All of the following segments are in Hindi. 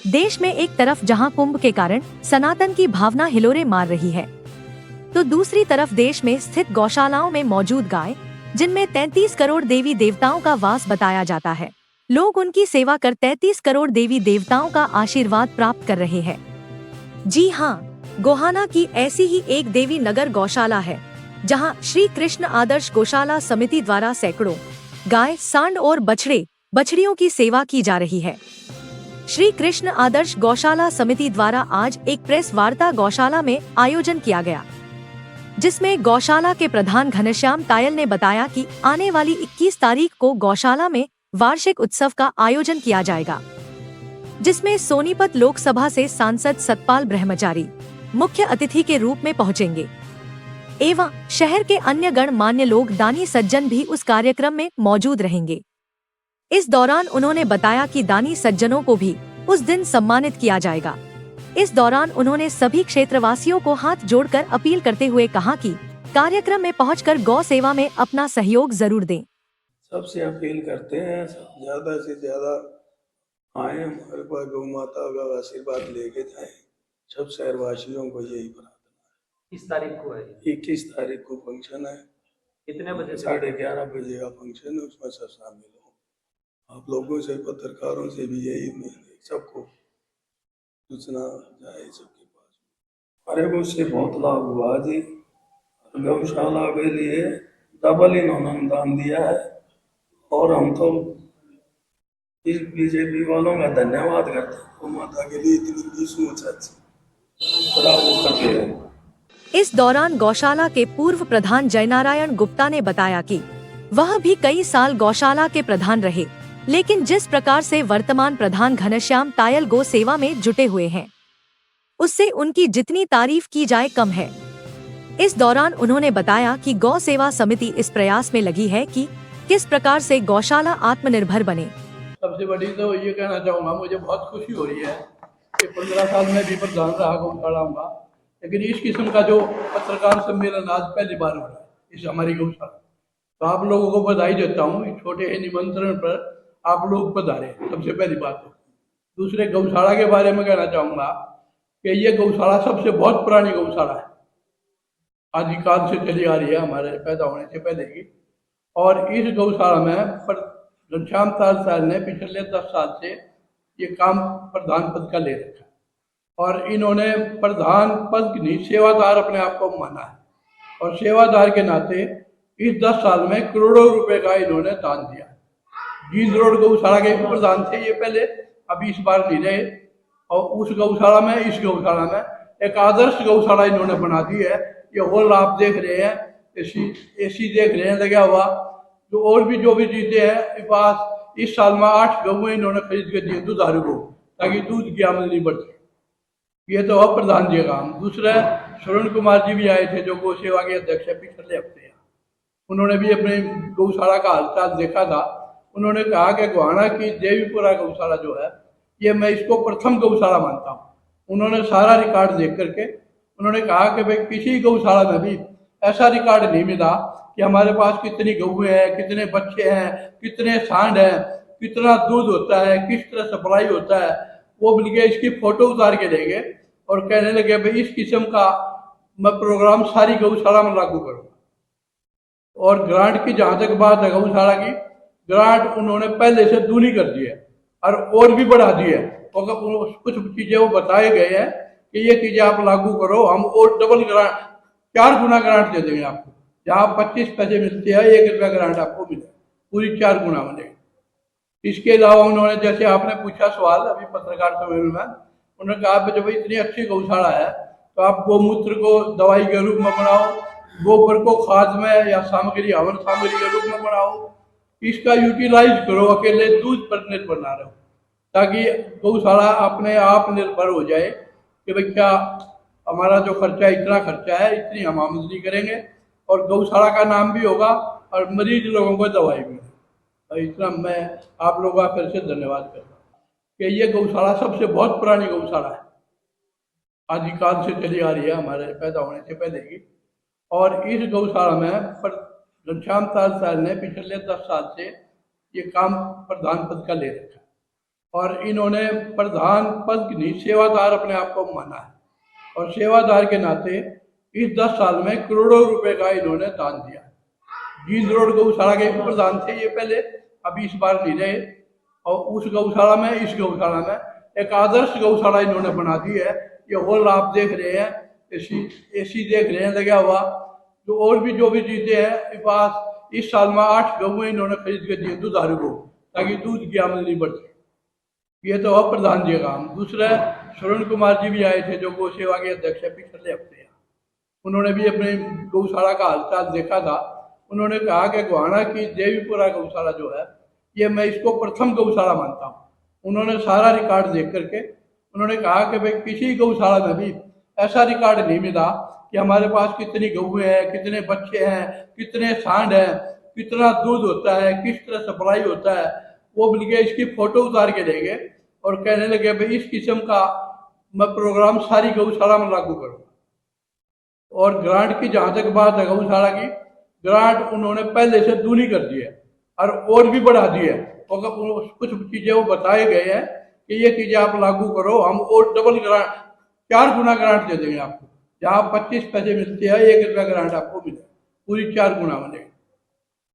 देश में एक तरफ जहां कुंभ के कारण सनातन की भावना हिलोरे मार रही है, तो दूसरी तरफ देश में स्थित गौशालाओं में मौजूद गाय, जिनमें 33 करोड़ देवी देवताओं का वास बताया जाता है, लोग उनकी सेवा कर 33 करोड़ देवी देवताओं का आशीर्वाद प्राप्त कर रहे हैं। जी हाँ, गोहाना की ऐसी ही एक देवी नगर गौशाला है, जहां श्री कृष्ण आदर्श गौशाला समिति द्वारा सैकड़ों गाय, सांड और बछड़ियों की सेवा की जा रही है। श्री कृष्ण आदर्श गौशाला समिति द्वारा आज एक प्रेस वार्ता गौशाला में आयोजन किया गया, जिसमें गौशाला के प्रधान घनश्याम तायल ने बताया कि आने वाली 21 तारीख को गौशाला में वार्षिक उत्सव का आयोजन किया जाएगा, जिसमें सोनीपत लोकसभा से सांसद सतपाल ब्रह्मचारी मुख्य अतिथि के रूप में पहुंचेंगे एवं शहर के अन्य गणमान्य लोग, दानी सज्जन भी उस कार्यक्रम में मौजूद रहेंगे। इस दौरान उन्होंने बताया कि दानी सज्जनों को भी उस दिन सम्मानित किया जाएगा। इस दौरान उन्होंने सभी क्षेत्रवासियों को हाथ जोड़कर अपील करते हुए कहा कि कार्यक्रम में पहुंचकर गौ सेवा में अपना सहयोग जरूर दें। सबसे अपील करते हैं, ज्यादा से ज्यादा आए, हमारे पास गौ माता का आशीर्वाद लेके जाएं। सब शहरवासियों को यही प्रार्थना है। किस तारीख को है? 21 तारीख को फंक्शन है। कितने बजे? 11:30 बजे का फंक्शन है, उसमें सब शामिल हो। आप लोगों से, पत्रकारों से भी यही उम्मीद है, सबको सूचना जाए सबके पास। अरे मुझसे बहुत लाभ हुआ जी। गौशाला के लिए डबल इन्होंने अनुदान दिया है और हम तो इस बीजेपी वालों का धन्यवाद करते हैं। गौ माता के लिए इतनी सोच अच्छी करते हैं। इस दौरान गौशाला के पूर्व प्रधान जयनारायण गुप्ता ने बताया कि वह भी कई साल गौशाला के प्रधान रहे, लेकिन जिस प्रकार से वर्तमान प्रधान घनश्याम तायल गौ सेवा में जुटे हुए हैं, उससे उनकी जितनी तारीफ की जाए कम है। इस दौरान उन्होंने बताया कि गौ सेवा समिति इस प्रयास में लगी है कि किस प्रकार से गौशाला आत्मनिर्भर बने। सबसे बड़ी तो ये कहना चाहूँगा, मुझे बहुत खुशी हो रही है कि 15 साल में भी प्रधान रहा गौशालाओं का, लेकिन इस किस्म का जो पत्रकार सम्मेलन आज पहली बार हो रहा है इस हमारी गौशाला, तो आप लोगों को बधाई देता हूँ। इस छोटे निमंत्रण पर आप लोग पधारे, सबसे पहली बात। तो दूसरे गौशाला के बारे में कहना चाहूँगा कि ये गौशाला सबसे बहुत पुरानी गौशाला है, आदिकाल से चली आ रही है, हमारे पैदा होने से पहले की। और इस गौशाला में घनश्याम तायल ने पिछले 10 साल से ये काम प्रधान पद का ले रखा है, और इन्होंने प्रधान पद की नहीं, सेवादार अपने आप को माना है, और सेवादार के नाते इस 10 साल में करोड़ों रुपए का इन्होंने दान दिया। जींद रोड गौशाला के प्रधान थे ये पहले, अभी इस बार नहीं रहे, और उस गौशाला में, इस गौशाला में एक आदर्श गौशाला इन्होंने बना दी है। ये हॉल आप देख रहे हैं, एसी देख रहे हैं लगा हुआ, जो और भी जो भी चीजें हैं पास। इस साल में 8 गऊ इन्होंने खरीद के दिए दुधारू को, ताकि दूध की आमदनी बढ़ सके। ये तो अब प्रधान जी का काम। दूसरा श्रवण कुमार जी भी आए थे, जो गौ सेवा के अध्यक्ष है, पिछले हफ्ते। उन्होंने भी अपने गौशाला का हालचाल देखा था। उन्होंने कहा कि गोहाना की देवीपुरा गौशाला जो है, ये मैं इसको प्रथम गौशाला मानता हूँ। उन्होंने सारा रिकॉर्ड देख करके उन्होंने कहा कि भाई किसी गौशाला में भी ऐसा रिकॉर्ड नहीं मिला कि हमारे पास कितनी गौएं हैं, कितने बच्चे हैं, कितने सांड हैं, कितना दूध होता है, किस तरह सप्लाई होता है। वो बल्कि इसकी फोटो उतार के ले गए और कहने लगे भाई इस किस्म का मैं प्रोग्राम सारी गौशाला में लागू करूँगा। और ग्रांट की जहाँ तक बात है, गौशाला की ग्रांट उन्होंने पहले से दूनी कर दी है और भी बढ़ा दी है। कुछ चीजें वो बताए गए हैं कि ये चीजें आप लागू करो, हम और डबल ग्रांट, 4 गुना ग्रांट दे देंगे आपको। जहाँ 25 पैसे मिलते हैं, 1 रुपया ग्रांट आपको मिले, पूरी 4 गुना मिलेगी। इसके अलावा उन्होंने, जैसे आपने पूछा सवाल अभी पत्रकार सम्मेलन में, उन्होंने कहा कि जब इतनी अच्छी गौशाला है तो आप गौमूत्र को दवाई के रूप में बनाओ, गोबर को खाद में या सामग्री, हवन सामग्री के रूप में बनाओ, इसका यूटिलाइज करो, अकेले दूध पर निर्भर ना रहो, ताकि गौशाला अपने आप निर्भर हो जाए कि भाई क्या हमारा जो खर्चा, इतना खर्चा है, इतनी हम आमदनी करेंगे और गौशाला का नाम भी होगा और मरीज लोगों को दवाई भी मिलेगी। इतना मैं आप लोगों का फिर से धन्यवाद करता हूँ कि ये गौशाला सबसे बहुत पुरानी गौशाला है, आदिकाल से चली आ रही है, हमारे पैदा होने से पहले की। और इस गौशाला में घनश्याम तायल ने पिछले 10 साल से ये काम प्रधान पद का ले रखा है, और इन्होंने प्रधान पद की नहीं, सेवादार अपने आप को माना है। और सेवादार के नाते इस 10 साल में करोड़ों रुपए का इन्होंने दान दिया। जींद रोड गौशाला के प्रधान थे ये पहले, अभी इस बार नहीं रहे। और उस गौशाला में, इस गौशाला में एक आदर्श गौशाला इन्होंने बना दी है। ये हॉल आप देख रहे हैं, एसी देख रहे हैं लगा हुआ। जो और भी जो भी चीजें हैं इस पास, इस साल में 8 गऊ इन्होंने खरीद के दिए दुधारू को, ताकि दूध की आमदनी बढ़ सके। ये तो अब प्रधान जी का काम। दूसरा, श्रवण कुमार जी भी आए थे जो गौ सेवा के अध्यक्ष है पिछले हफ्ते। उन्होंने भी अपने गौशाला का हालचाल देखा था। उन्होंने कहा कि गोहाना की देवीपुरा गौशाला जो है, ये मैं इसको प्रथम गौशाला मानता हूँ। उन्होंने सारा रिकॉर्ड देख करके उन्होंने कहा कि भाई किसी गौशाला में भी ऐसा रिकॉर्ड नहीं मिला कि हमारे पास कितनी गौएं हैं, कितने बच्चे हैं, कितने सांड हैं, कितना दूध होता है, किस तरह सप्लाई होता है। वो बल्कि इसकी फोटो उतार के देंगे और कहने लगे भाई इस किस्म का मैं प्रोग्राम सारी गौशाला में लागू करूँगा। और ग्रांट की जहाँ तक बात है गौशाला की, ग्रांट उन्होंने पहले से दूनी कर दी है और भी बढ़ा दी है। और कुछ चीज़ें वो बताए गए हैं कि ये चीज़ें आप लागू करो, हम और डबल ग्रांट, 4 गुना ग्रांट दे देंगे आपको। जहाँ 25 पैसे मिलते हैं 1 रुपया ग्रांट आपको मिले, पूरी 4 गुना बनेगी।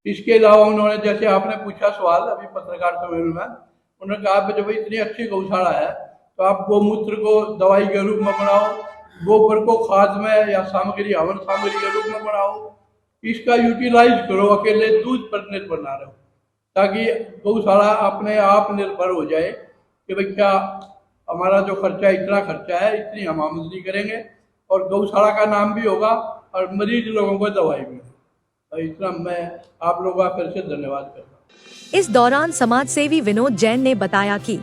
इसके अलावा उन्होंने, जैसे आपने पूछा सवाल अभी पत्रकार सम्मेलन में, उन्होंने कहा जब इतनी अच्छी गौशाला है तो आप गौमूत्र को दवाई के रूप में बनाओ, गोबर को खाद में या सामग्री, हवन सामग्री के रूप में बनाओ, इसका यूटिलाइज करो, अकेले दूध पर निर्भर ना रहो, ताकि गौशाला अपने आप निर्भर हो जाए कि भाई क्या हमारा जो खर्चा, इतना खर्चा है, इतनी हम आमदनी करेंगे और गौशाला का नाम भी होगा और मरीज लोगों को दवाई भी होगी। इतना मैं आप लोगों का फिर से धन्यवाद करता हूँ। इस दौरान समाज सेवी विनोद जैन ने बताया कि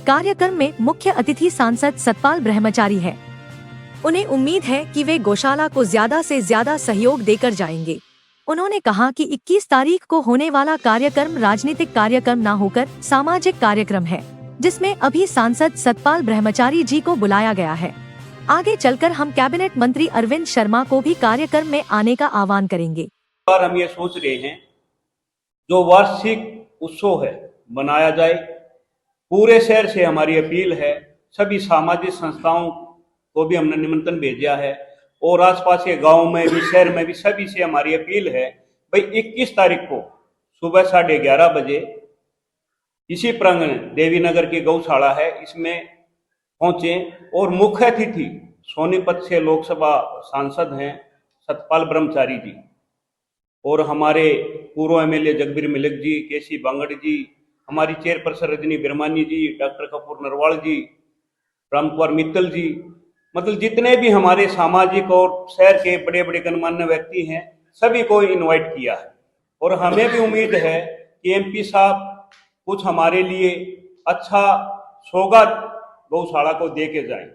कार्यक्रम में मुख्य अतिथि सांसद सतपाल ब्रह्मचारी है। उन्हें उम्मीद है कि वे गौशाला को ज्यादा से ज्यादा सहयोग देकर जाएंगे। उन्होंने कहा कि 21 तारीख को होने वाला कार्यक्रम राजनीतिक कार्यक्रम न होकर सामाजिक कार्यक्रम है, जिसमें अभी सांसद सतपाल ब्रह्मचारी जी को बुलाया गया है। आगे चलकर हम कैबिनेट मंत्री अरविंद शर्मा को भी कार्यक्रम में आने का आह्वान करेंगे। बार हम ये सोच रहे हैं जो वार्षिक उत्सव है बनाया जाए। पूरे शहर से हमारी अपील है, सभी सामाजिक संस्थाओं को भी हमने निमंत्रण भेजा है और आसपास के गांव में भी, शहर में भी, सभी से हमारी अपील है भाई 21 तारीख को सुबह 11:30 बजे इसी प्रांगण देवी नगर की गौशाला है, इसमें पहुंचे। और मुख्य अतिथि सोनीपत से लोकसभा सांसद हैं सतपाल ब्रह्मचारी जी, और हमारे पूर्व एमएलए जगबीर मिलक जी, केसी बांगड़ जी, हमारी चेयरपर्सन रजनी बिरमानी जी, डॉक्टर कपूर नरवाल जी, राम कुमार मित्तल जी, मतलब जितने भी हमारे सामाजिक और शहर के बड़े बड़े गणमान्य व्यक्ति हैं, सभी को इनवाइट किया है। और हमें भी उम्मीद है कि एमपी साहब कुछ हमारे लिए अच्छा सौगात गौशाला को दे के जाएं,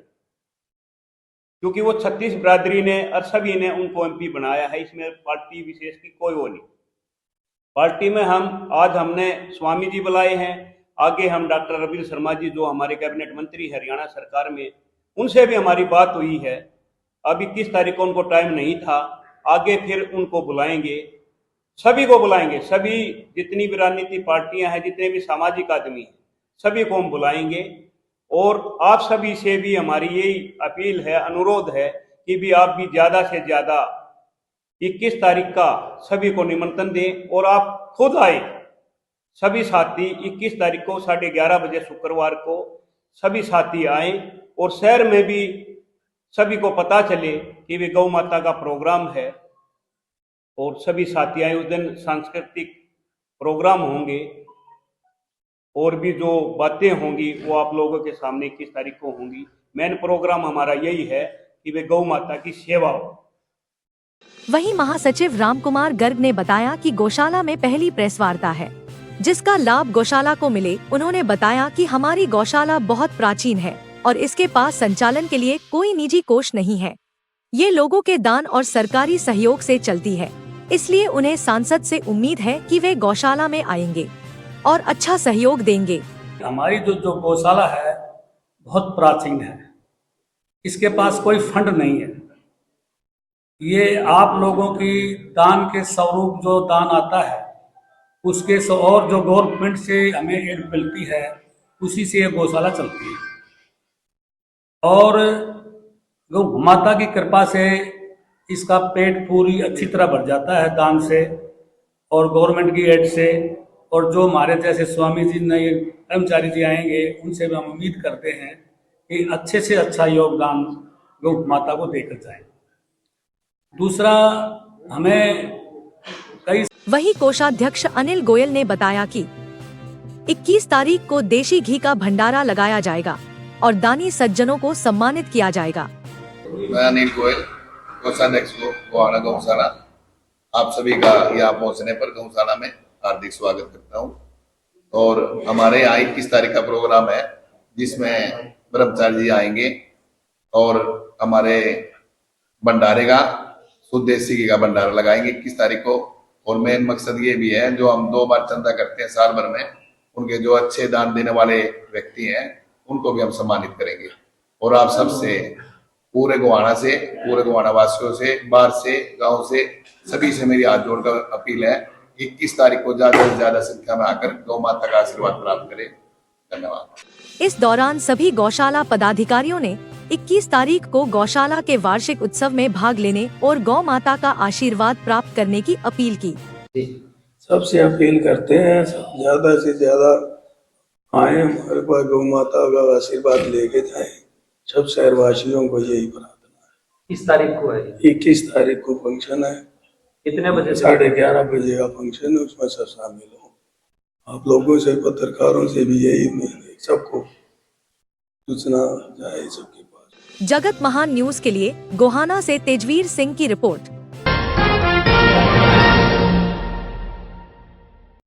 क्योंकि वो 36 बिरादरी ने और सभी ने उनको एमपी बनाया है। इसमें पार्टी विशेष की कोई वो नहीं। पार्टी में आज हमने स्वामी जी बुलाए हैं, आगे हम डॉक्टर रविंद्र शर्मा जी जो हमारे कैबिनेट मंत्री हरियाणा सरकार में, उनसे भी हमारी बात हुई है। अभी 21 तारीख को उनको टाइम नहीं था, आगे फिर उनको बुलाएंगे, सभी को बुलाएंगे। सभी जितनी भी राजनीतिक पार्टियां हैं, जितने भी सामाजिक आदमी हैं, सभी को हम बुलाएंगे। और आप सभी से भी हमारी यही अपील है, अनुरोध है कि भी आप भी ज्यादा से ज्यादा 21 तारीख का सभी को निमंत्रण दें और आप खुद आए। सभी साथी 21 तारीख को 11:30 बजे शुक्रवार को सभी साथी आए और शहर में भी सभी को पता चले कि वे गौ माता का प्रोग्राम है और सभी साथी आए। उस दिन सांस्कृतिक प्रोग्राम होंगे और भी जो बातें होंगी वो आप लोगों के सामने 21 तारीख को होंगी। मेन प्रोग्राम हमारा यही है कि वे गौ माता की सेवा हो। वहीं महासचिव रामकुमार गर्ग ने बताया कि गौशाला में पहली प्रेस वार्ता है जिसका लाभ गौशाला को मिले। उन्होंने बताया कि हमारी गौशाला बहुत प्राचीन है और इसके पास संचालन के लिए कोई निजी कोष नहीं है। ये लोगों के दान और सरकारी सहयोग से चलती है, इसलिए उन्हें सांसद से उम्मीद है कि वे गौशाला में आएंगे और अच्छा सहयोग देंगे। हमारी जो गौशाला है बहुत प्राचीन है, इसके पास कोई फंड नहीं है। ये आप लोगों की दान के स्वरूप जो दान आता है उसके से, और जो गवर्नमेंट से हमें एड मिलती है उसी से ये गौशाला चलती है। और गौ माता की कृपा से इसका पेट पूरी अच्छी तरह भर जाता है दान से और गवर्नमेंट की एड से। और जो हमारे जैसे स्वामी जी नए कर्मचारी जी आएंगे उनसे भी हम उम्मीद करते हैं कि अच्छे से अच्छा योगदान गौ माता को देकर जाए। दूसरा, हमें कई वहीं कोषाध्यक्ष अनिल गोयल ने बताया कि 21 तारीख को देशी घी का भंडारा लगाया जाएगा और दानी सज्जनों को सम्मानित किया जाएगा। मैं अनिल गोयल, कोषाध्यक्ष गोहाना गौशाला, आप सभी का यहाँ पहुँचने पर गौशाला में हार्दिक स्वागत करता हूँ। और हमारे यहाँ 21 तारीख का प्रोग्राम है जिसमें ब्रह्मचारी जी आएंगे और हमारे भंडारे का शुद्ध देसी घी का भंडारा लगाएंगे 21 तारीख को। और मेन मकसद ये भी है, जो हम 2 बार चंदा करते हैं साल भर में, उनके जो अच्छे दान देने वाले व्यक्ति हैं उनको भी हम सम्मानित करेंगे। और आप सबसे पूरे गोहाना से, पूरे गोहाना वासियों से, बाहर से, गांव से, सभी से मेरी हाथ जोड़कर अपील है 21 तारीख को ज्यादा से ज्यादा संख्या में आकर गौ माता का आशीर्वाद प्राप्त करें। धन्यवाद। इस दौरान सभी गौशाला पदाधिकारियों ने 21 तारीख को गौशाला के वार्षिक उत्सव में भाग लेने और गौ माता का आशीर्वाद प्राप्त करने की अपील की। सबसे अपील करते हैं ज्यादा से ज्यादा आए, हमारे पास गौ माता का आशीर्वाद लेके जाएं। सब शहरवासियों को यही प्रार्थना है। किस तारीख को है? 21 तारीख को फंक्शन है। कितने बजे? 11:30 बजे का फंक्शन है, उसमें सब शामिल हो। आप लोगों से, पत्रकारों से भी यही उम्मीद है, सबको सूचना जाए सबके पास। जगत महान न्यूज के लिए गोहाना से तेजवीर सिंह की रिपोर्ट।